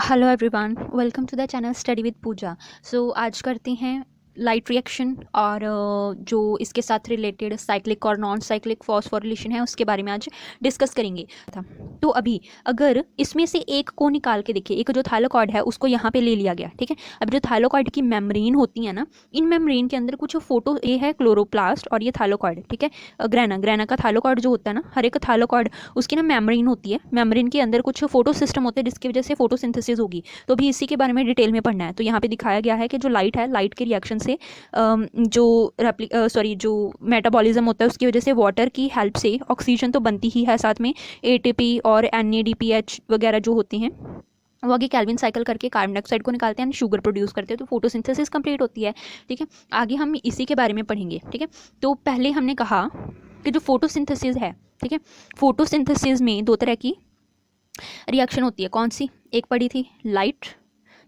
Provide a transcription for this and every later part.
Hello everyone, welcome to the channel study with Pooja. So आज करते हैं लाइट रिएक्शन और जो इसके साथ रिलेटेड साइक्लिक और नॉन साइक्लिक फॉस्फोरिलेशन है उसके बारे में आज डिस्कस करेंगे। तो अभी अगर इसमें से एक को निकाल के देखिए, एक जो थाइलाकॉइड है उसको यहाँ पे ले लिया गया, ठीक है। अब जो थाइलाकॉइड की मेम्ब्रेन होती है ना, इन मेम्ब्रेन के अंदर कुछ फोटो, ये है क्लोरोप्लास्ट और ये थाइलाकॉइड, ठीक है। ग्रेना का थाइलाकॉइड जो होता है ना, हर एक थाइलाकॉइड उसकी ना मेम्ब्रेन होती है, मेम्ब्रेन के अंदर कुछ फोटो सिस्टम होते हैं जिसकी वजह से फोटोसिंथेसिस होगी। तो अभी इसी के बारे में डिटेल में पढ़ना है। तो यहाँ पे दिखाया गया है कि जो लाइट है, लाइट के रिएक्शन से जो मेटाबॉलिज्म होता है उसकी वजह से वाटर की हेल्प से ऑक्सीजन तो बनती ही है, साथ में एटीपी और NADPH वगैरह जो होते हैं वो आगे कैल्विन साइकिल करके कार्बन डाइऑक्साइड को निकालते हैं, शुगर प्रोड्यूस करते हैं, तो फोटोसिंथेसिस कंप्लीट होती है, ठीक है। आगे हम इसी के बारे में पढ़ेंगे, ठीक है। तो पहले हमने कहा कि जो फोटोसिंथेसिस है, ठीक है, फोटोसिंथेसिस में दो तरह की रिएक्शन होती है। कौन सी? एक पढ़ी थी लाइट,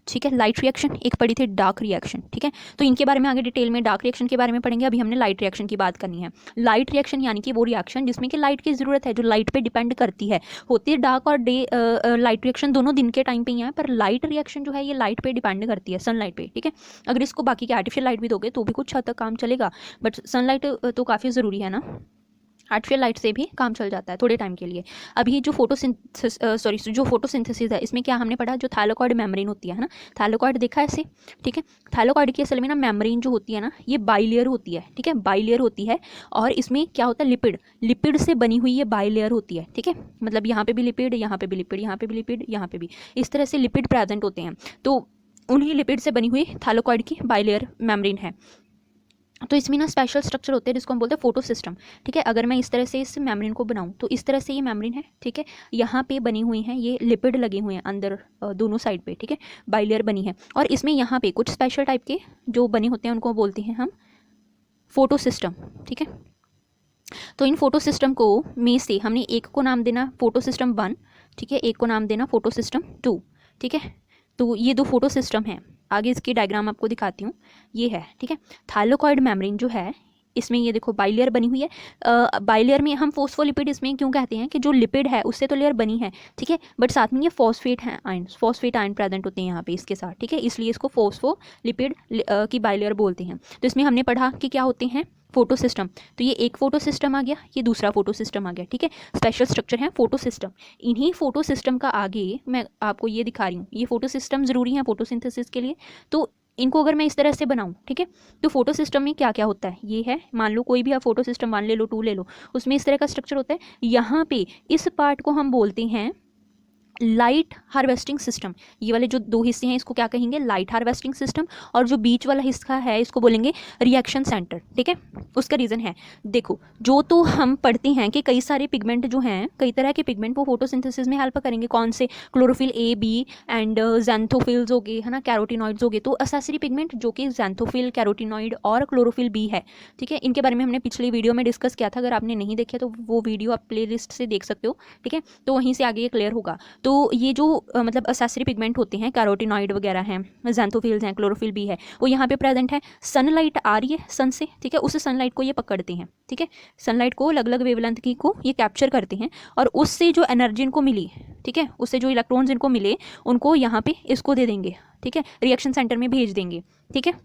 ठीक है, लाइट रिएक्शन, एक पढ़ी थी डार्क रिएक्शन, ठीक है। तो इनके बारे में आगे डिटेल में डार्क रिएक्शन के बारे में पढ़ेंगे। अभी हमने लाइट रिएक्शन की बात करनी है। लाइट रिएक्शन यानी कि वो रिएक्शन जिसमें कि लाइट की ज़रूरत है, जो लाइट पे डिपेंड करती है। होती है डार्क और डे लाइट रिएक्शन दोनों दिन के टाइम पे ही है, पर लाइट रिएक्शन जो है ये लाइट पे डिपेंड करती है, सनलाइट पे, ठीक है। अगर इसको बाकी के आर्टिफिशियल लाइट भी दोगे तो भी कुछ हद तक काम चलेगा, बट सनलाइट तो काफ़ी ज़रूरी है ना, आर्टिफिशियल लाइट से भी काम चल जाता है थोड़े टाइम के लिए। अभी जो जो फोटोसिंथेसिस है, इसमें क्या हमने पढ़ा, जो थाइलाकॉइड मेम्ब्रेन होती है ना, थाइलाकॉइड देखा है ऐसे, ठीक है। थाइलाकॉइड की असल में ना मेम्ब्रेन जो होती है ना, ये बाइलेयर होती है, ठीक है, बाइलेयर होती है। और इसमें क्या होता है, लिपिड से बनी हुई ये बाइलेयर होती है, ठीक है। मतलब यहाँ पे भी लिपिड, यहाँ पे भी लिपिड, यहाँ पे भी लिपिड, यहाँ पे भी, इस तरह से लिपिड प्रेजेंट होते हैं। तो उन्हीं लिपिड से बनी हुई थाइलाकॉइड की बाइलेयर मेम्ब्रेन है। तो इसमें ना स्पेशल स्ट्रक्चर होते हैं जिसको हम बोलते हैं फोटो सिस्टम, ठीक है। अगर मैं इस तरह से इस मेम्ब्रेन को बनाऊं तो इस तरह से ये मेम्ब्रेन है, ठीक है। यहाँ पे बनी हुई हैं ये लिपिड लगे हुए हैं अंदर दोनों साइड पे, ठीक है, बाइलेयर बनी है। और इसमें यहाँ पे कुछ स्पेशल टाइप के जो बने होते हैं उनको बोलते हैं हम फोटो सिस्टम, ठीक है। तो इन फोटो सिस्टम को में से हमने एक को नाम देना फोटो सिस्टम 1, ठीक है, एक को नाम देना फोटो सिस्टम 2, ठीक है। तो ये दो फोटो सिस्टम हैं। आगे इसकी डायग्राम आपको दिखाती हूँ, ये है, ठीक है। थाइलाकॉइड मेम्ब्रेन जो है, इसमें ये देखो बाइलेयर बनी हुई है। बाइलेयर में हम फोस्फोलिपिड इसमें क्यों कहते हैं कि जो लिपिड है उससे तो लेयर बनी है, ठीक है, बट साथ में ये फॉस्फेट आयन प्रेजेंट होते हैं यहाँ पे इसके साथ, ठीक है, इसलिए इसको फोस्फोलिपिड की बाइलेयर बोलते हैं। तो इसमें हमने पढ़ा कि क्या होते हैं फोटो सिस्टम। तो ये एक फोटो सिस्टम आ गया, ये दूसरा फोटो सिस्टम आ गया, ठीक है। स्पेशल स्ट्रक्चर है फोटो सिस्टम। इन्हीं फोटो सिस्टम का आगे मैं आपको ये दिखा रही हूँ, ये फोटो सिस्टम ज़रूरी है फोटोसिंथेसिस के लिए। तो इनको अगर मैं इस तरह से बनाऊं, ठीक है, तो फोटो सिस्टम में क्या क्या होता है, ये है, मान लो कोई भी आप फोटो सिस्टम 1 ले लो, 2 ले लो, उसमें इस तरह का स्ट्रक्चर होता है। यहाँ पे इस पार्ट को हम बोलते हैं लाइट हार्वेस्टिंग सिस्टम। ये वाले जो दो हिस्से हैं इसको क्या कहेंगे, लाइट हार्वेस्टिंग सिस्टम। और जो बीच वाला हिस्सा है इसको बोलेंगे रिएक्शन सेंटर, ठीक है। उसका रीज़न है, देखो, जो तो हम पढ़ते हैं कि कई सारे पिगमेंट जो हैं, कई तरह के पिगमेंट वो फोटोसिंथेसिस में हेल्प करेंगे। कौन से? क्लोरोफिल A, B एंड जैंथोफिल्स हो गए, है ना, कैरोटिनॉइड्स हो गए। तो असेसरी पिगमेंट जो कि जैंथोफिल, कैरोटिनॉइड और क्लोरोफिल B है, ठीक है, इनके बारे में हमने पिछली वीडियो में डिस्कस किया था। अगर आपने नहीं देखा तो वो वीडियो आप प्ले लिस्ट से देख सकते हो, ठीक है, तो वहीं से आगे ये क्लियर होगा। तो ये जो मतलब असेसरी पिगमेंट होते हैं, कैरोटिनॉइड वगैरह हैं, जैंथोफिल्स हैं, क्लोरोफिल भी है, वो यहाँ पे प्रेजेंट है। सनलाइट आ रही है सन से, ठीक है, उस सनलाइट को ये पकड़ते हैं, ठीक है, सनलाइट को अलग अलग वेवलेंथ की को ये कैप्चर करते हैं, और उससे जो एनर्जी इनको मिली, ठीक है, उससे जो इलेक्ट्रॉन्स इनको मिले उनको यहाँ पे इसको दे देंगे, ठीक है, रिएक्शन सेंटर में भेज देंगे, ठीक है।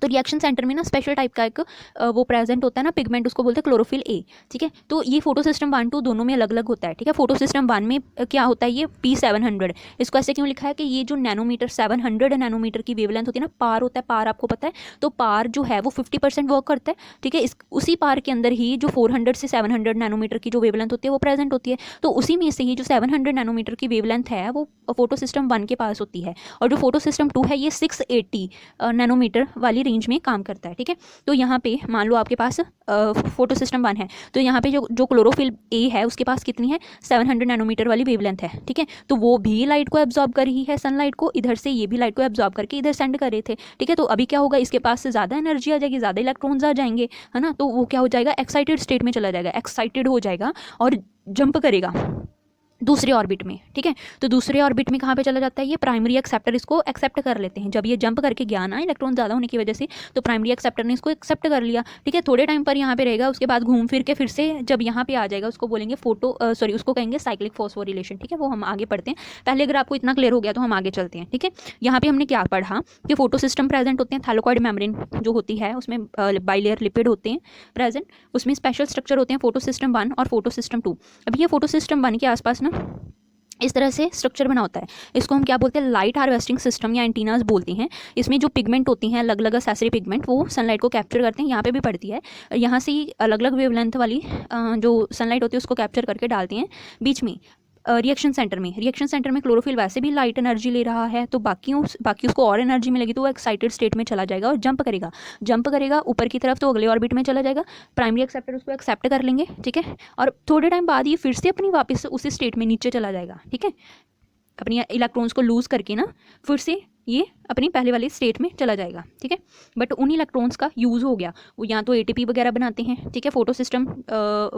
तो रिएक्शन सेंटर में ना स्पेशल टाइप का एक वो प्रेजेंट होता है ना पिगमेंट, उसको बोलते हैं क्लोरोफिल A, ठीक है। तो ये फोटो सिस्टम 1, 2 दोनों में अलग अलग होता है, ठीक है। फोटो सिस्टम 1 में क्या होता है, ये P700, इसको ऐसे क्यों लिखा है कि ये जो नैनोमीटर 700 नैनोमीटर की वेवलेंथ होती है ना, पार होता है, पार आपको पता है, तो पार जो है वो 50% वर्क करता है, ठीक है। उसी पार के अंदर ही जो 400 से 700 नैनोमीटर की जो वेवलेंथ होती है वो प्रेजेंट होती है। तो उसी में से ही जो 700 नैनोमीटर की वेवलेंथ है वो फोटो सिस्टम 1 के पास होती है, और जो फोटो सिस्टम 2 है ये 680 नैनोमीटर वाली रेंज में काम करता है, ठीक है। तो यहाँ पे मान लो आपके पास फोटो सिस्टम 1 है, तो यहाँ पे जो क्लोरोफिल A है उसके पास कितनी है, 700 नैनोमीटर वाली वेवलेंथ है, ठीक है। तो वो भी लाइट को एब्जॉर्ब कर रही है, सनलाइट को, इधर से ये भी लाइट को एब्जॉर्ब करके इधर सेंड कर रहे थे, ठीक है। तो अभी क्या होगा, इसके पास से ज़्यादा एनर्जी आ जाएगी, ज़्यादा इलेक्ट्रॉन्स आ जाएंगे, है ना, तो वो क्या हो जाएगा, एक्साइटेड स्टेट में चला जाएगा, एक्साइटेड हो जाएगा और जंप करेगा, दूसरे ऑर्बिट में, ठीक है। तो दूसरे ऑर्बिट में कहाँ पे चला जाता है, ये प्राइमरी एक्सेप्टर इसको एक्सेप्ट कर लेते हैं। जब ये जंप करके गया ना इलेक्ट्रॉन ज़्यादा होने की वजह से, तो प्राइमरी एक्सेप्टर ने इसको एक्सेप्ट कर लिया, ठीक है। थोड़े टाइम पर यहाँ पे रहेगा, उसके बाद घूम फिर के फिर से जब यहाँ पे आ जाएगा उसको बोलेंगे उसको कहेंगे साइक्लिक फॉस्फोरिलेशन, ठीक है। वो हम आगे पढ़ते हैं। पहले अगर आपको इतना क्लियर हो गया तो हम आगे चलते हैं, ठीक है। यहाँ पे हमने क्या पढ़ा कि फोटो सिस्टम प्रेजेंट होते हैं, थैलेकॉइड मेम्ब्रेन जो होती है उसमें बाइलेयर लिपिड होते हैं प्रेजेंट, उसमें स्पेशल स्ट्रक्चर होते हैं फोटो सिस्टम 1 और फोटो सिस्टम 2। अब ये फोटो सिस्टम 1 के आसपास ना इस तरह से स्ट्रक्चर बना होता है। इसको हम क्या बोलते हैं, लाइट हार्वेस्टिंग सिस्टम या एंटीनास बोलते हैं। इसमें जो पिगमेंट होती हैं अलग अलग एसेसरी पिगमेंट, वो सनलाइट को कैप्चर करते हैं। यहाँ पे भी पड़ती है, यहाँ से अलग अलग वेवलेंथ वाली जो सनलाइट होती है उसको कैप्चर करके डालते हैं बीच में रिएक्शन सेंटर में क्लोरोफिल वैसे भी लाइट एनर्जी ले रहा है, तो बाकी उसको और एनर्जी मिलेगी, तो वो एक्साइटेड स्टेट में चला जाएगा और जंप करेगा ऊपर की तरफ, तो अगले ऑर्बिट में चला जाएगा। प्राइमरी एक्सेप्टर उसको एक्सेप्ट कर लेंगे, ठीक है। और थोड़े टाइम बाद ये फिर से अपनी वापस उसी स्टेट में नीचे चला जाएगा, ठीक है। अपनी इलेक्ट्रॉन्स को लूज़ करके ना फिर से ये अपनी पहले वाली स्टेट में चला जाएगा, ठीक है। बट उन इलेक्ट्रॉन्स का यूज़ हो गया, वो या तो एटीपी वगैरह बनाते हैं, ठीक है। फोटो सिस्टम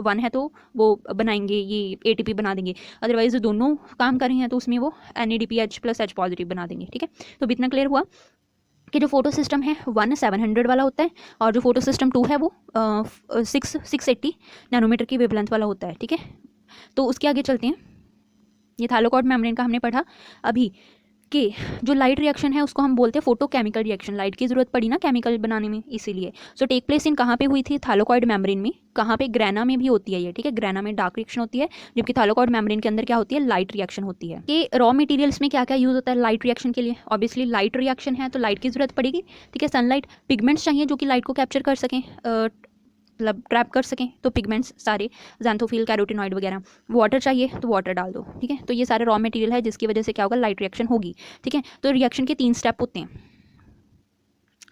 1 है तो वो बनाएंगे, ये एटीपी बना देंगे। अदरवाइज दोनों काम कर रहे हैं तो उसमें वो NADPH + H पॉजिटिव बना देंगे, ठीक है। तो अब इतना क्लियर हुआ कि जो फोटो सिस्टम है 1 700 वाला होता है, और जो फोटो सिस्टम 2 है वो 680 नैनोमीटर की वेवलेंथ वाला होता है, ठीक है। तो उसके आगे चलते हैं। ये थैलेकॉइड मेम्ब्रेन का हमने पढ़ा अभी कि जो लाइट रिएक्शन है उसको हम बोलते हैं फोटोकेमिकल रिएक्शन। लाइट की जरूरत पड़ी ना केमिकल बनाने में, इसीलिए। सो टेक प्लेस इन कहाँ पे हुई थी, थैलेकॉइड मेम्ब्रेन में। कहाँ पे, ग्रेना में भी होती है ये, ठीक है। ग्रेना में डार्क रिएक्शन होती है, जबकि थैलेकॉइड मेम्ब्रेन के अंदर क्या होती है, लाइट रिएक्शन होती है। कि रॉ मटेरियल्स में क्या क्या यूज होता है लाइट रिएक्शन के लिए। ऑब्वियसली लाइट रिएक्शन है तो लाइट की जरूरत पड़ेगी, ठीक है। सनलाइट, पिगमेंट्स चाहिए जो कि लाइट को कैप्चर कर सकें, मतलब ट्रैप कर सकें, तो पिगमेंट्स सारे, ज़ैंथोफिल, कैरोटिनॉइड वगैरह। वाटर चाहिए तो वाटर डाल दो, ठीक है। तो ये सारे रॉ मटेरियल है जिसकी वजह से क्या होगा, लाइट रिएक्शन होगी, ठीक है। तो रिएक्शन के 3 स्टेप होते हैं,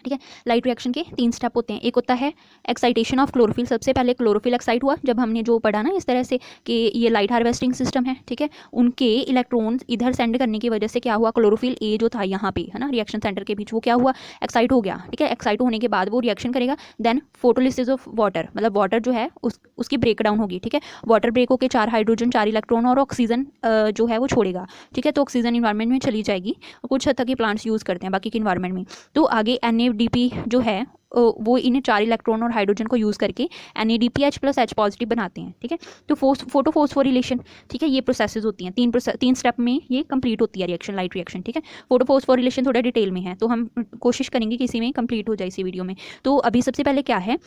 ठीक है। लाइट रिएक्शन के 3 स्टेप होते हैं। एक होता है एक्साइटेशन ऑफ क्लोरोफिल। सबसे पहले क्लोरोफिल एक्साइट हुआ, जब हमने जो पढ़ा ना इस तरह से कि ये लाइट हार्वेस्टिंग सिस्टम है, ठीक है। उनके इलेक्ट्रॉन्स इधर सेंड करने की वजह से क्या हुआ, क्लोरोफिल ए जो था यहाँ पे है ना रिएक्शन सेंटर के बीच, वो क्या हुआ, एक्साइट हो गया, ठीक है। एक्साइट होने के बाद वो रिएक्शन करेगा, देन फोटोलिसिस ऑफ वाटर, मतलब वाटर जो है उसकी ब्रेक डाउन होगी, ठीक है। वाटर ब्रेक होकर 4 हाइड्रोजन 4 इलेक्ट्रॉन और ऑक्सीजन जो है वो छोड़ेगा, ठीक है। तो ऑक्सीजन इन्वायरमेंट में चली जाएगी, कुछ हद तक ये प्लांट्स यूज़ करते हैं, बाकी के इन्वायरमेंट में। तो आगे NADP जो है वो इन 4 इलेक्ट्रॉन और हाइड्रोजन को यूज़ करके NADPH + H पॉजिटिव बनाते हैं, ठीक है। तो फोटो फॉस्फोरिलेशन, ठीक है, ये प्रोसेसेस होती हैं 3 स्टेप में ये कंप्लीट होती है रिएक्शन, लाइट रिएक्शन, ठीक है। फोटो फॉस्फोरिलेशन थोड़ा डिटेल में है, तो हम कोशिश करेंगे कि इसी में कंप्लीट हो जाए इसी वीडियो में। तो अभी सबसे पहले क्या है,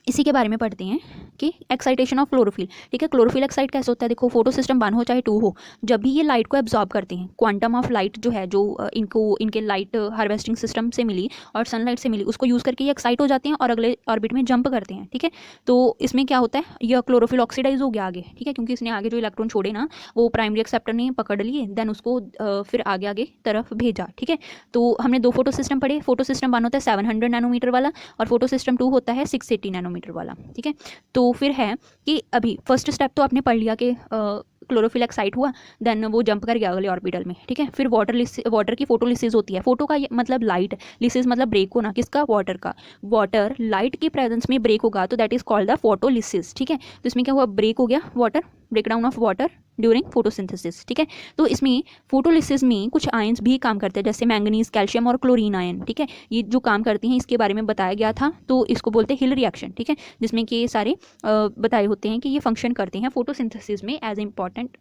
इसी के बारे में पढ़ते हैं कि एक्साइटेशन ऑफ क्लोरोफिल, ठीक है। क्लोरोफिल एक्साइट कैसे होता है, देखो फोटो सिस्टम 1 हो चाहे 2 हो, जब भी ये लाइट को एब्जॉर्ब करते हैं, क्वांटम ऑफ लाइट जो है, जो इनके लाइट हार्वेस्टिंग सिस्टम से मिली और सनलाइट से मिली, उसको यूज़ करके ये एक्साइट हो जाते हैं और अगले ऑर्बिट में जंप करते हैं, ठीक है। तो इसमें क्या होता है, यह क्लोरोफिल ऑक्सीडाइज हो गया आगे, ठीक है, क्योंकि इसने आगे जो इलेक्ट्रॉन छोड़े ना वो प्राइमरी एक्सेप्टर ने पकड़ लिए, देन उसको फिर आगे आगे तरफ भेजा, ठीक है। तो हमने 2 फोटो सिस्टम पढ़े। फोटो सिस्टम 1 होता है 700 नैनोमीटर वाला और फोटो सिस्टम 2 होता है 680 नैनोमीटर वाला, ठीक है। तो फिर है कि अभी फर्स्ट स्टेप तो आपने पढ़ लिया कि क्लोरोफिल एक्साइट हुआ, देन वो जंप कर गया अगले ऑर्बिटल में, ठीक है। फिर वाटर की फोटोलिसिस होती है। फोटो का मतलब लाइट, लिसिस मतलब ब्रेक होना, किसका, वाटर का। वाटर लाइट की प्रेजेंस में ब्रेक होगा तो that is called the photolysis, ठीक है। तो इसमें क्या हुआ, ब्रेक हो गया water, breakdown of water during photosynthesis, ठीक है। तो इसमें फोटोलिसिस में कुछ आयंस भी काम करते हैं, जैसे मैंगनीज, कैल्शियम और क्लोरीन आयन, ठीक है। ये जो काम करती हैं इसके बारे में बताया गया था, तो इसको बोलते हैं हिल रिएक्शन, ठीक है, जिसमें कि ये सारे बताए होते हैं कि ये फंक्शन करते हैं फोटोसिंथेसिस में एज इंपॉर्टेंट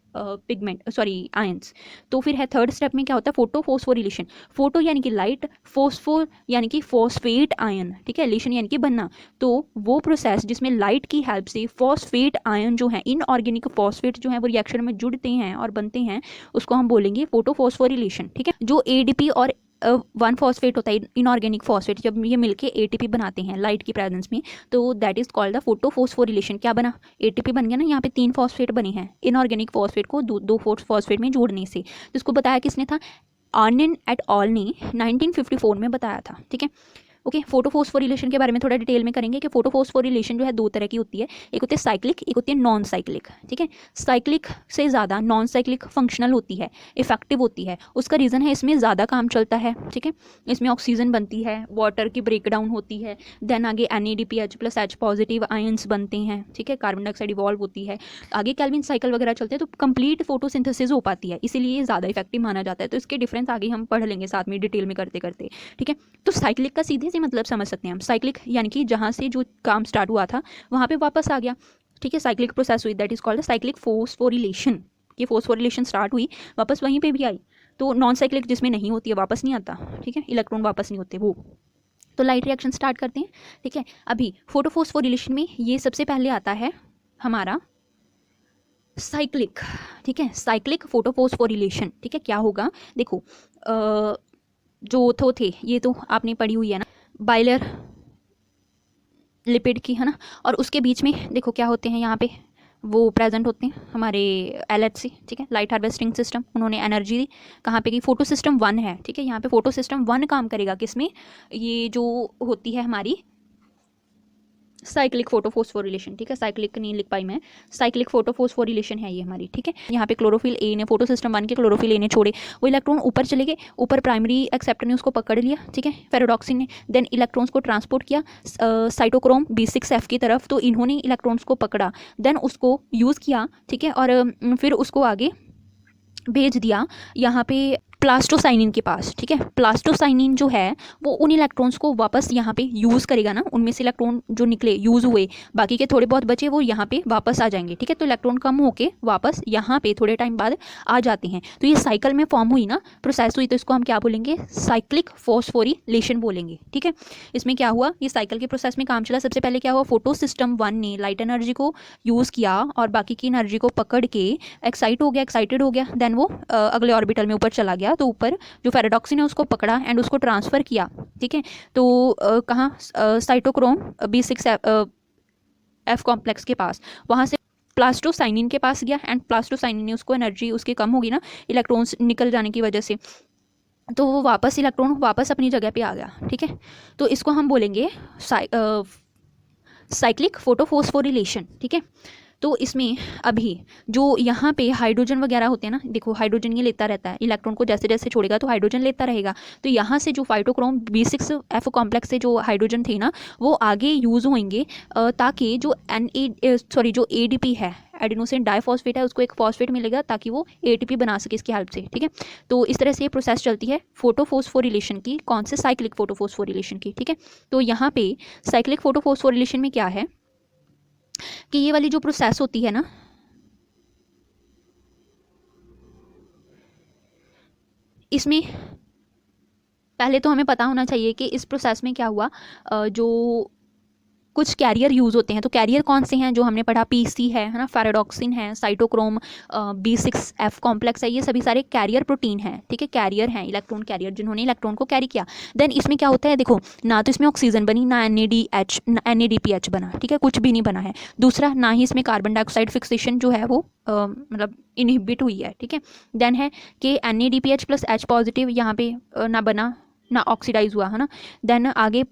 आयंस। तो फिर है थर्ड स्टेप में क्या होता है, फोटो फॉस्फोरिलेशन। फोटो यानी कि लाइट, फोस्फोर यानी कि फॉस्फेट आयन, ठीक है, लेशन यानी कि बनना। तो वो प्रोसेस जिसमें लाइट की हेल्प से फॉस्फेट आयन जो है, इनऑर्गेनिक फॉस्फेट जो है वो रिएक्शन में जुड़ते हैं और बनते हैं, उसको हम बोलेंगे फोटो फॉस्फोरिलेशन, ठीक है। जो ADP और 1 फॉस्फेट होता है, इनऑर्गेनिक फॉस्फेट, जब ये मिलके ATP बनाते हैं लाइट की प्रेजेंस में, तो that is called the photo phosphorylation. क्या बना, ATP बन गया ना, यहाँ पे 3 फॉस्फेट बने हैं इनऑर्गेनिक फॉस्फेट को 2 फॉस्फेट में जोड़ने से। तो इसको बताया किसने था, आर्निन एट ऑल ने 1954 में बताया था, ठीक है। ओके, फोटोफॉस्फोरिलेशन के बारे में थोड़ा डिटेल में करेंगे कि फोटोफॉस्फोरिलेशन जो है दो तरह की होती है, एक होती है साइक्लिक, एक होती है नॉन साइक्लिक। ठीक है, साइक्लिक से ज़्यादा नॉन साइक्लिक फंक्शनल होती है, इफेक्टिव होती है। उसका रीज़न है इसमें ज़्यादा काम चलता है। ठीक है, इसमें ऑक्सीजन बनती है, वाटर की ब्रेकडाउन होती है, देन आगे NADPH plus H positive ions बनते हैं। ठीक है, कार्बन डाइऑक्साइड इवॉल्व होती है, आगे केल्विन साइकिल वगैरह चलते हैं, तो कंप्लीट फोटोसिंथेसिस हो पाती है, इसीलिए ज़्यादा इफेक्टिव माना जाता है। तो इसके डिफरेंस आगे हम पढ़ लेंगे साथ में डिटेल में करते करते। ठीक है, तो साइक्लिक का सीधे से मतलब समझ सकते हैं हम, साइक्लिक यानी कि जहाँ से जो काम स्टार्ट हुआ था वहाँ पे वापस आ गया। ठीक है, साइक्लिक प्रोसेस हुई, दैट इज कॉल्ड साइक्लिक फोस्फोरिलेशन। ये फोस्फोरिलेशन स्टार्ट हुई, वापस वहीं पे भी आई। तो नॉन साइक्लिक जिसमें नहीं होती है, वापस नहीं आता। ठीक है, इलेक्ट्रॉन वापस नहीं होते वो। तो लाइट रिएक्शन स्टार्ट करते हैं। ठीक है, अभी फोटोफॉस्फोरिलेशन में ये सबसे पहले आता है हमारा साइक्लिक। ठीक है, साइक्लिक फोटोफॉस्फोरिलेशन। ठीक है, क्या होगा देखो, जो तो थे ये तो आपने पढ़ी हुई है ना, बाइलर लिपिड की, है ना, और उसके बीच में देखो क्या होते हैं यहाँ पे, वो प्रेजेंट होते हैं हमारे LHC। ठीक है, लाइट हार्वेस्टिंग सिस्टम, उन्होंने एनर्जी दी कहाँ पे की, फोटो सिस्टम 1 है। ठीक है, यहाँ पे फोटो सिस्टम 1 काम करेगा किसमें, ये जो होती है हमारी साइक्लिक फोटोफॉस्फोरिलेशन। ठीक है, साइक्लिक नहीं लिख पाई मैं, साइक्लिक फोटोफॉस्फोरिलेशन है ये हमारी। ठीक है, यहाँ पे क्लोरोफिल ए ने, फोटो सिस्टम 1 के क्लोरोफिल ए ने छोड़े, वो इलेक्ट्रॉन ऊपर चले गए, ऊपर प्राइमरी एक्सेप्टर ने उसको पकड़ लिया। ठीक है, फेरोडॉक्सिन ने देन इलेक्ट्रॉन्स को ट्रांसपोर्ट किया साइटोक्रोम B6F की तरफ, तो इन्होंने इलेक्ट्रॉन्स को पकड़ा, देन उसको यूज़ किया। ठीक है, और फिर उसको आगे भेज दिया यहाँ पे प्लास्टोसाइनिन के पास। ठीक है, प्लास्टोसाइनिन जो है वो उन इलेक्ट्रॉन्स को वापस यहाँ पे यूज़ करेगा ना, उनमें से इलेक्ट्रॉन जो निकले यूज़ हुए, बाकी के थोड़े बहुत बचे वो यहाँ पे वापस आ जाएंगे। ठीक है, तो इलेक्ट्रॉन कम होके वापस यहाँ पे थोड़े टाइम बाद आ जाते हैं। तो ये साइकिल में फॉर्म हुई ना, प्रोसेस हुई, तो इसको हम क्या बोलेंगे, साइक्लिक फॉस्फोरिलेशन बोलेंगे। ठीक है, इसमें क्या हुआ, ये साइकिल के प्रोसेस में काम चला। सबसे पहले क्या हुआ, फोटो सिस्टम 1 ने लाइट एनर्जी को यूज़ किया और बाकी की एनर्जी को पकड़ के एक्साइटेड हो गया, देन वो अगले ऑर्बिटल में ऊपर चला गया, तो ऊपर जो फेराडॉक्सिन है उसको पकड़ा एंड उसको ट्रांसफ़र किया। ठीक है, तो कहाँ, साइटोक्रोम B6F कॉम्प्लेक्स के पास, वहाँ से प्लास्टोसाइनिन के पास गया एंड प्लास्टोसाइनिन ने उसको एनर्जी उसकी कम होगी ना, इलेक्ट्रॉन्स निकल जाने की वजह से, तो वो वापस इलेक्ट्रॉन वापस अपनी जगह पे आ गया। ठीक है, तो इसको हम बोलेंगे साइक्लिक फोटोफॉस्फोरिलेशन। ठीक है, तो इसमें अभी जो यहाँ पे हाइड्रोजन वगैरह होते हैं ना, देखो हाइड्रोजन ये लेता रहता है, इलेक्ट्रॉन को जैसे जैसे छोड़ेगा तो हाइड्रोजन लेता रहेगा, तो यहाँ से जो फाइटोक्रोम B6F कॉम्प्लेक्स से जो हाइड्रोजन थे ना वो आगे यूज़ होंगे, ताकि जो जो ADP है, एडिनोसिन डाइफॉस्फेट है, उसको एक फॉस्फेट मिलेगा ताकि वो ATP बना सके इसकी हेल्प से। ठीक है, तो इस तरह से ये प्रोसेस चलती है फोटोफॉस्फोरिलेशन की, कौन से, साइक्लिक फोटोफॉस्फोरिलेशन की। ठीक है, तो यहाँ पे साइक्लिक फोटोफॉस्फोरिलेशन में क्या है कि ये वाली जो प्रोसेस होती है ना, इसमें पहले तो हमें पता होना चाहिए कि इस प्रोसेस में क्या हुआ, जो कुछ कैरियर यूज़ होते हैं, तो कैरियर कौन से हैं जो हमने पढ़ा, PC है ना, फेराडॉक्सिन है, साइटोक्रोम B6F कॉम्प्लेक्स है, ये सभी सारे कैरियर प्रोटीन हैं। ठीक है, कैरियर हैं, इलेक्ट्रॉन कैरियर जिन्होंने इलेक्ट्रॉन को कैरी किया। देन इसमें क्या होता है, देखो ना तो इसमें ऑक्सीजन बनी, ना NADPH बना। ठीक है, कुछ भी नहीं बना है। दूसरा, ना ही इसमें कार्बन डाइऑक्साइड फिक्सेशन जो है वो मतलब इनहिबिट हुई है। ठीक है, देन है कि NADPH प्लस H पॉजिटिव यहाँ पे ना बना, ना ऑक्सीडाइज हुआ, है ना। देन आगे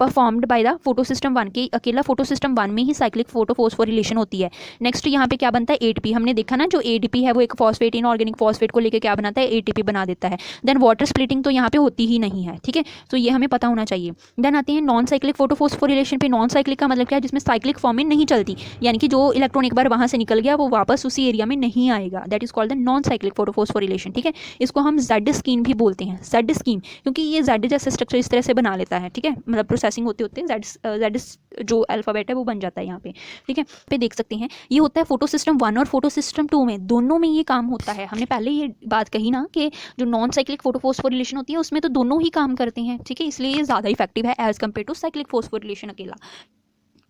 performed by the photo system 1 के, अकेला फोटो सिस्टम 1 में ही साइक्लिक फोटोफॉस्फोरिलेशन होती है। नेक्स्ट यहाँ पे क्या बनता है, ATP। हमने देखा ना, जो ADP है वो एक फॉस्फेट, इनऑर्गेनिक फॉस्फेट को लेकर क्या बनाता है, ATP बना देता है। देन वाटर स्प्लिटिंग तो यहाँ पे होती ही नहीं है। ठीक है, तो ये हमें पता होना चाहिए। देन आते हैं नॉन साइक्लिक फोटोफॉस्फोरिलेशन पे। नॉन साइक्लिक का मतलब क्या है, जिसमें साइक्लिक फॉर्म में नहीं चलती, यानी कि जो इलेक्ट्रॉन एक बार वहाँ से निकल गया वो वापस उसी एरिया में नहीं आएगा, that is called the non cyclic photophosphorylation. ठीक है, इसको हम Z स्कीन भी बोलते हैं, Z स्कीन, क्योंकि ये Z जैसे स्ट्रक्चर इस तरह से बना लेता है। ठीक है, मतलब प्रोसेसिंग होते होते Z जो अल्फ़ाबेट है वो बन जाता है यहाँ पे। ठीक है, पे देख सकते हैं ये होता है फोटो सिस्टम 1 और फोटो सिस्टम 2 में, दोनों में ये काम होता है। हमने पहले ये बात कही ना कि जो नॉन साइक्लिक फोटोफॉस्फोरिलेशन होती है उसमें तो दोनों ही काम करते हैं। ठीक है, इसलिए ये ज़्यादा इफेक्टिव है एज कम्पेयर टू साइक्लिक फोस्फोरिलेशन अकेला।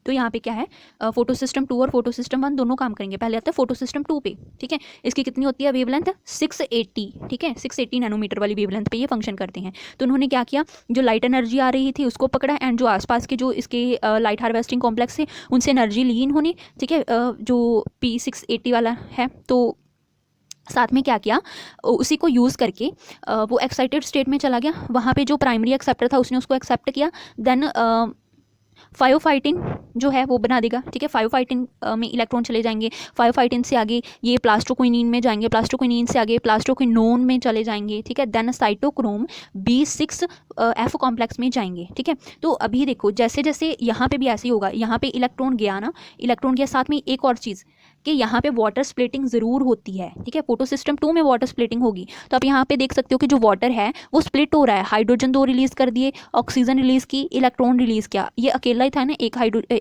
तो यहाँ पे क्या है, फोटो सिस्टम 2 और फोटो सिस्टम 1 दोनों काम करेंगे। पहले आता है फोटो सिस्टम 2 पे। ठीक है, इसकी कितनी होती है वेवलेंथ, 680। ठीक है, 680 नैनोमीटर वाली वेवलेंथ पे ये फंक्शन करते हैं। तो उन्होंने क्या किया, जो लाइट एनर्जी आ रही थी उसको पकड़ा एंड जो आसपास के जो इसके लाइट हार्वेस्टिंग कॉम्प्लेक्स है उनसे एनर्जी ली इन्होंने। ठीक है, जो P680 वाला है, तो साथ में क्या किया, उसी को यूज़ करके वो एक्साइटेड स्टेट में चला गया, वहाँ पे जो प्राइमरी एक्सेप्टर था उसने उसको एक्सेप्ट किया, देन फाइटिन जो है वो बना देगा, ठीक है। फाइटिन में इलेक्ट्रॉन चले जाएंगे, फाइटिन से आगे ये प्लास्टोक्विनीन में जाएंगे, प्लास्टोक्विनीन से आगे प्लास्टोक्विनोन में चले जाएंगे, ठीक है। Then cytochrome B6 F complex में जाएंगे, ठीक है। तो अभी देखो जैसे जैसे यहाँ पे भी ऐसे ही होगा, यहाँ पे इलेक्ट्रॉन गया ना, इलेक्ट्रॉन गया, साथ में एक और चीज़ कि यहाँ पे वाटर स्प्लिटिंग ज़रूर होती है, ठीक है। फोटो सिस्टम 2 में वाटर स्प्लिटिंग होगी, तो आप यहाँ पे देख सकते हो कि जो वाटर है वो स्प्लिट हो रहा है, हाइड्रोजन 2 रिलीज़ कर दिए, ऑक्सीजन रिलीज़ की, इलेक्ट्रॉन रिलीज़ किया। ये अकेला ही था ना,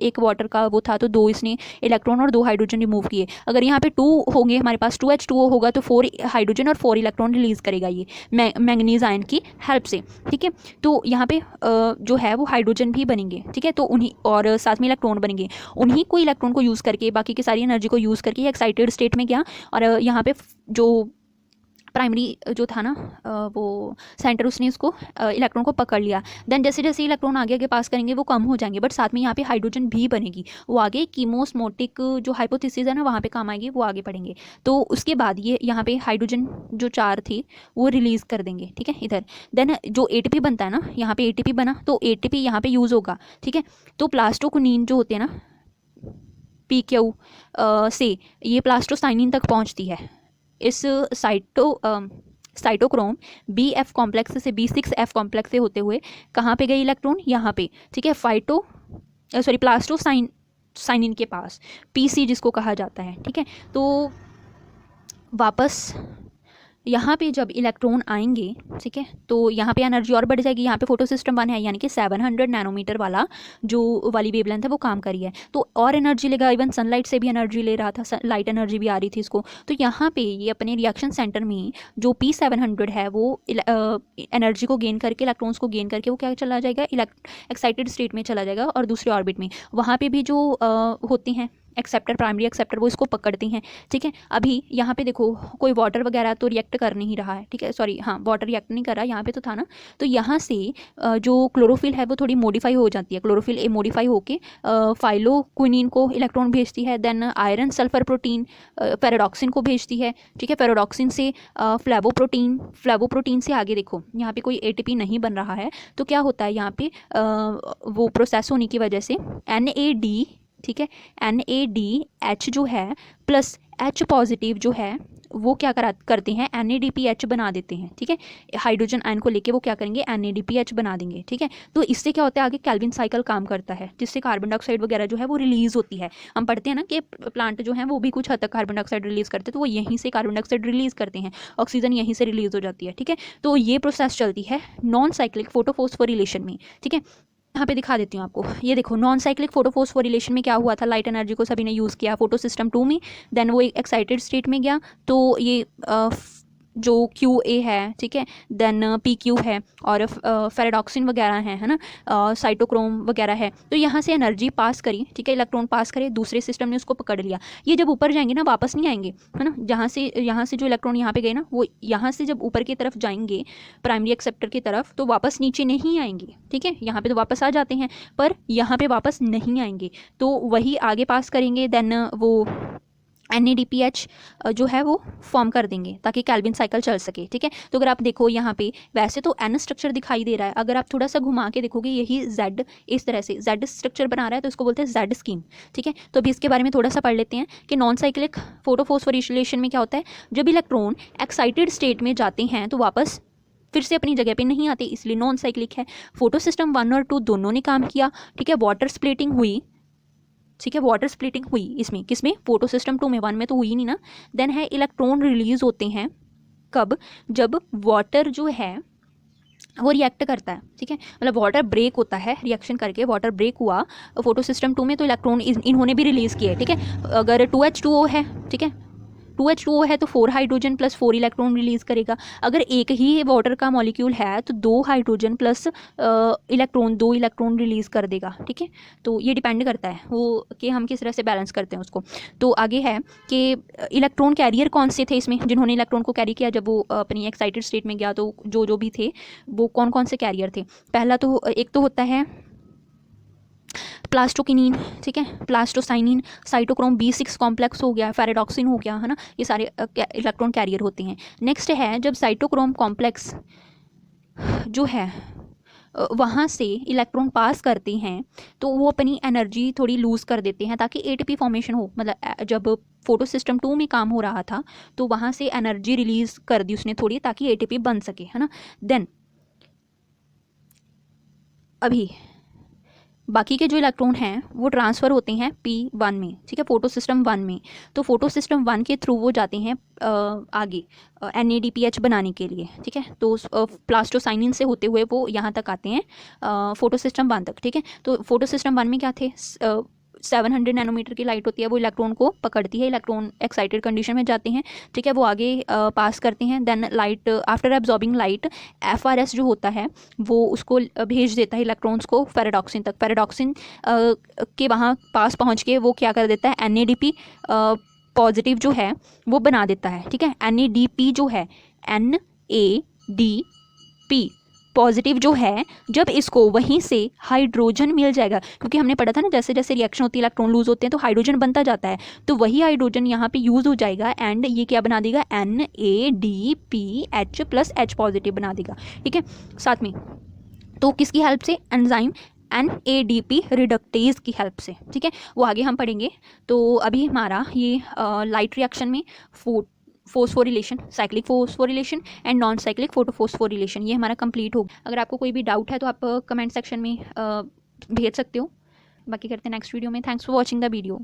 एक वाटर का वो था, तो 2 इसने इलेक्ट्रॉन और 2 हाइड्रोजन रिमूव किए। अगर यहाँ पे 2 होंगे हमारे पास, 2H2O होगा, तो 4 हाइड्रोजन और 4 इलेक्ट्रॉन रिलीज़ करेगा ये मैंगनीज आयन की हेल्प से, ठीक है। तो यहाँ पे जो है वो हाइड्रोजन भी बनेंगे, ठीक है। तो उन्हीं और साथ में इलेक्ट्रॉन बनेंगे, उन्हीं को इलेक्ट्रॉन को यूज़ करके, बाकी की सारी एनर्जी को यूज़ करके एक्साइटेड स्टेट में गया, और यहाँ पे जो प्राइमरी जो था ना वो सेंटर, उसने उसको इलेक्ट्रॉन को पकड़ लिया। देन जैसे जैसे इलेक्ट्रॉन आगे आगे पास करेंगे वो कम हो जाएंगे, बट साथ में यहाँ पे हाइड्रोजन भी बनेगी, वो आगे कीमोस्मोटिक जो हाइपोथेसिस है ना वहाँ पे काम आएगी, वो आगे पढ़ेंगे। तो उसके बाद ये यहाँ पे हाइड्रोजन जो 4 थी वो रिलीज़ कर देंगे, ठीक है, इधर। देन जो ATP बनता है ना, यहाँ पे ATP बना, तो ATP यहाँ पे यूज़ होगा, ठीक है। तो प्लास्टोक्विनीन जो होते हैं ना PQ से ये प्लास्टोसाइनिन तक पहुँचती है, इस साइटोक्रोम BF कॉम्प्लेक्स से B6F कॉम्प्लेक्स से होते हुए कहाँ पे गए इलेक्ट्रॉन, यहाँ पे, ठीक है। प्लास्टोसाइनिन के पास, PC जिसको कहा जाता है, ठीक है। तो वापस यहाँ पे जब इलेक्ट्रॉन आएंगे, ठीक है, तो यहाँ पे एनर्जी और बढ़ जाएगी। यहाँ पे फोटो सिस्टम 1 है, यानी कि 700 नैनोमीटर वाला जो वाली वेवलेंथ है वो काम करी है, तो और एनर्जी लेगा। इवन सनलाइट से भी एनर्जी ले रहा था, लाइट एनर्जी भी आ रही थी इसको। तो यहाँ पे ये अपने रिएक्शन सेंटर में जो P700 है वो एनर्जी को गेन करके, इलेक्ट्रॉन्स को गेन करके वो क्या चला जाएगा, एक्साइटेड स्टेट में चला जाएगा, और दूसरे ऑर्बिट में वहाँ पर भी जो होते हैं एक्सेप्टर, प्राइमरी एक्सेप्टर, वो इसको पकड़ते हैं, ठीक है। अभी यहाँ पे देखो कोई वाटर वगैरह तो रिएक्ट कर नहीं रहा है, ठीक है, सॉरी, हाँ, वाटर रिएक्ट नहीं कर रहा, यहाँ पे तो था ना। तो यहाँ से जो क्लोरोफिल है वो थोड़ी मॉडिफाई हो जाती है, क्लोरोफिल मॉडिफाई होके फाइलोक्विनीन को इलेक्ट्रॉन भेजती है, then iron sulphur protein pyridoxine को भेजती है, ठीक है। पैराडॉक्सिन से फ्लेवोप्रोटीन से आगे देखो यहाँ पे कोई ATP नहीं बन रहा है, तो क्या होता है यहाँ पे वो प्रोसेस होने की वजह से NAD, ठीक है, NADH जो है प्लस H पॉजिटिव जो है वो क्या करते हैं, NADPH बना देते हैं, ठीक है। हाइड्रोजन आयन को लेके वो क्या करेंगे, NADPH बना देंगे, ठीक है। तो इससे क्या होता है, आगे केल्विन साइकिल काम करता है, जिससे कार्बन डाइऑक्साइड वगैरह जो है वो रिलीज़ होती है। हम पढ़ते हैं ना कि प्लांट जो है वो भी कुछ हद तक कार्बन डाइऑक्साइड रिलीज़ करते हैं, तो वो यहीं से कार्बन डाइऑक्साइड रिलीज़ करते हैं, ऑक्सीजन यहीं से रिलीज़ हो जाती है, ठीक है। तो ये प्रोसेस चलती है नॉन साइक्लिक फोटोफॉस्फोरिलेशन में, ठीक है। यहाँ पे दिखा देती हूँ आपको, ये देखो नॉन साइक्लिक फोटोफॉस्फोरिलेशन में क्या हुआ था, लाइट एनर्जी को सभी ने यूज़ किया फोटो सिस्टम 2 में, देन वो एक एक्साइटेड स्टेट में गया, तो ये जो QA है, ठीक है, देन PQ है, और फेराडॉक्सिन वगैरह है ना, साइटोक्रोम वगैरह है। तो यहाँ से एनर्जी पास करी, ठीक है, इलेक्ट्रॉन पास करे, दूसरे सिस्टम ने उसको पकड़ लिया। ये जब ऊपर जाएंगे ना वापस नहीं आएंगे, है ना, यहाँ से जो इलेक्ट्रॉन यहाँ पे गए ना, वो यहाँ से जब ऊपर की तरफ जाएंगे प्राइमरी एक्सेप्टर की तरफ, तो वापस नीचे नहीं आएंगे, ठीक है। यहाँ पे तो वापस आ जाते हैं, पर यहाँ पे वापस नहीं आएंगे, तो वही आगे पास करेंगे, देन वो NADPH जो है वो फॉर्म कर देंगे ताकि केल्विन साइकिल चल सके, ठीक है। तो अगर आप देखो यहाँ पे वैसे तो N स्ट्रक्चर दिखाई दे रहा है, अगर आप थोड़ा सा घुमा के देखोगे यही Z इस तरह से Z स्ट्रक्चर बना रहा है, तो इसको बोलते हैं Z स्कीम, ठीक है। तो अभी इसके बारे में थोड़ा सा पढ़ लेते हैं कि नॉन साइक्लिक फोटोफॉस्फोरिलेशन में क्या होता है, जब इलेक्ट्रॉन एक्साइटेड स्टेट में जाते हैं तो वापस फिर से अपनी जगह पे नहीं आते, इसलिए नॉन साइक्लिक है। फोटो सिस्टम 1 और 2 दोनों ने काम किया, ठीक है। वाटर स्प्लिटिंग हुई, ठीक है, वाटर स्प्लिटिंग हुई इसमें, किसमें, फोटो सिस्टम 2 में, 1 में तो हुई नहीं ना। देन है इलेक्ट्रॉन रिलीज होते हैं, कब, जब वाटर जो है वो रिएक्ट करता है, ठीक है, मतलब वाटर ब्रेक होता है, रिएक्शन करके वाटर ब्रेक हुआ फोटो सिस्टम 2 में, तो इलेक्ट्रॉन इन्होंने भी रिलीज़ किए, ठीक है। अगर 2H2O है, ठीक है, 2H2O है तो 4 हाइड्रोजन प्लस 4 इलेक्ट्रॉन रिलीज़ करेगा। अगर एक ही वाटर का मॉलिक्यूल है तो 2 hydrogen plus electron 2 electron release कर देगा, ठीक है। तो ये डिपेंड करता है वो कि हम किस तरह से बैलेंस करते हैं उसको। तो आगे है कि इलेक्ट्रॉन कैरियर कौन से थे इसमें, जिन्होंने इलेक्ट्रॉन को कैरी किया जब वो अपनी एक्साइटेड स्टेट में गया, तो जो भी थे वो कौन कौन से कैरियर थे। पहला तो एक तो होता है प्लास्टोकिनीन, ठीक है, प्लास्टोसाइनिन, साइटोक्रोम B6 कॉम्प्लेक्स हो गया, फेरेडॉक्सिन हो गया, है ना, ये सारे इलेक्ट्रॉन कैरियर होते हैं। नेक्स्ट है जब साइटोक्रोम कॉम्प्लेक्स जो है वहाँ से इलेक्ट्रॉन पास करते हैं तो वो अपनी एनर्जी थोड़ी लूज़ कर देते हैं ताकि एटीपी फॉर्मेशन हो। मतलब जब फोटो सिस्टम 2 में काम हो रहा था तो वहाँ से एनर्जी रिलीज़ कर दी उसने थोड़ी, ताकि एटीपी बन सके, है ना। देन अभी बाकी के जो इलेक्ट्रॉन हैं वो ट्रांसफ़र होते हैं P1 में, ठीक है, फोटो सिस्टम 1 में। तो फोटो सिस्टम 1 के थ्रू वो जाते हैं आगे NADPH बनाने के लिए, ठीक है। तो प्लास्टोसाइनिन से होते हुए वो यहाँ तक आते हैं फोटो सिस्टम 1 तक, ठीक है। तो फोटो सिस्टम 1 में क्या थे, 700 नैनोमीटर की लाइट होती है, वो इलेक्ट्रॉन को पकड़ती है, इलेक्ट्रॉन एक्साइटेड कंडीशन में जाते हैं, ठीक है, वो आगे पास करते हैं। Then light after absorbing light FRS जो होता है वो उसको भेज देता है इलेक्ट्रॉन्स को फेरेडॉक्सिन तक। फेरेडॉक्सिन के वहाँ पास पहुँच के वो क्या कर देता है, NADP पॉजिटिव जो है वो बना देता है, ठीक है। NADP जो है, NADP पॉजिटिव जो है, जब इसको वहीं से हाइड्रोजन मिल जाएगा, क्योंकि हमने पढ़ा था ना जैसे जैसे रिएक्शन होती है इलेक्ट्रॉन लूज होते हैं तो हाइड्रोजन बनता जाता है, तो वही हाइड्रोजन यहाँ पे यूज़ हो जाएगा एंड ये क्या बना देगा, NADPH प्लस H पॉजिटिव बना देगा, ठीक है, साथ में। तो किसकी हेल्प से, एंजाइम NADP रिडक्टेज की हेल्प से, ठीक है, वो आगे हम पढ़ेंगे। तो अभी हमारा ये लाइट रिएक्शन में फोस्फोरिलेशन, साइक्लिक फोस्फोरिलेशन एंड नॉन साइक्लिक फोटोफोस्फोरिलेशन ये हमारा कंप्लीट हो गया। अगर आपको कोई भी डाउट है तो आप कमेंट सेक्शन में भेज सकते हो। बाकी करते हैं नेक्स्ट वीडियो में। Thanks for watching the video.